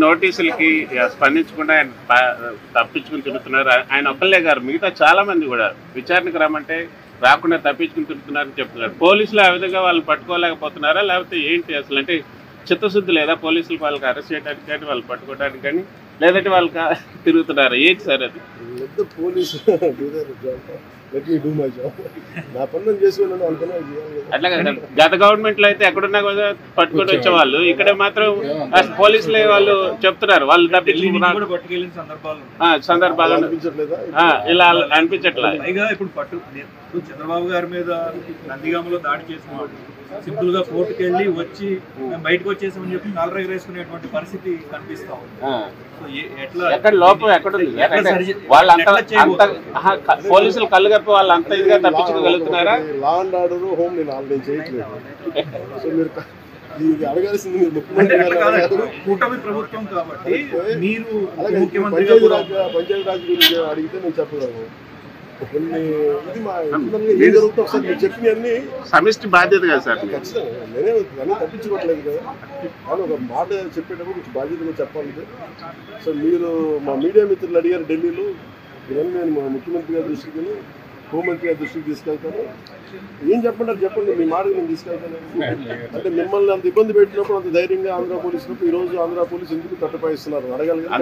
నోటీసులకి స్పందించకుండా ఆయన తప్పించుకుని తిరుగుతున్నారు. ఆయన ఒక్కళ్ళే గారు, మిగతా చాలా మంది కూడా విచారణకు రమ్మంటే రాకుండా తప్పించుకుని తిరుగుతున్నారని చెప్తున్నారు. పోలీసులు ఆ విధంగా వాళ్ళు పట్టుకోలేకపోతున్నారా, లేకపోతే ఏంటి అసలు? అంటే చిత్తశుద్ధి లేదా పోలీసులు వాళ్ళకి అరెస్ట్ చేయడానికి కానీ వాళ్ళు పట్టుకోవడానికి కానీ, లేదంటే వాళ్ళు తిరుగుతున్నారు? ఏంటి సార్ అది? అట్లా కదా, గత గవర్నమెంట్ లో అయితే ఎక్కడున్నా కూడా పట్టుకొని వచ్చేవాళ్ళు, ఇక్కడ మాత్రం పోలీసులే వాళ్ళు చెప్తున్నారు వాళ్ళు తప్పించుకున్న సందర్భాలు ఇలా అనిపించట్లేదు. ఇప్పుడు చంద్రబాబు గారి మీద నందిగామలో దాడి చేసిన వాళ్ళు సింపుల్ గా కోర్టుకు వెళ్ళి వచ్చి మేము బయటకు వచ్చేసామని చెప్పి కాలర్ ఎగరేసుకునేటువంటి పరిస్థితి కనిపిస్తా ఉంది. ఎక్కడ లోపం ఎక్కడుంది? వాళ్ళంతా పోలీసులు కళ్ళు కప్పి వాళ్ళంతా ఇదిగా తప్పించుకోగలుగుతున్నారా? లా అండ్ ఆర్డర్ హోమ్ నేను ఆల్రెడీ చేయట్లేదు. సో మీరు కూటమి ప్రభుత్వం కాబట్టి మీరు పంచాయతీ రాజ్ గురించి అడిగితే నేను చెప్పగలను. చెప్పినవన్నీ సమిష్టి బాధ్యత కదా సార్. ఖచ్చితంగా నేనే తప్పించుకోవట్లేదు కదా, కానీ ఒక మాట చెప్పేటప్పుడు కొంచెం బాధ్యతగా చెప్పాలి. సో మీరు మా మీడియా మిత్రులు అడిగారు ఢిల్లీలో, ఇవన్నీ నేను మా ముఖ్యమంత్రి గారి దృష్టికి, హోంమంత్రి గారి దృష్టికి తీసుకెళ్తాను. ఏం చెప్పంటారు చెప్పండి, మీ మాట నేను తీసుకెళ్తాను. అంటే మిమ్మల్ని అంత ఇబ్బంది పెట్టినప్పుడు, అంత ధైర్యంగా ఆంధ్ర పోలీసులకు ఈరోజు ఆంధ్ర పోలీసు ఎందుకు తట్టపాయిస్తున్నారు అడగాలి కదా.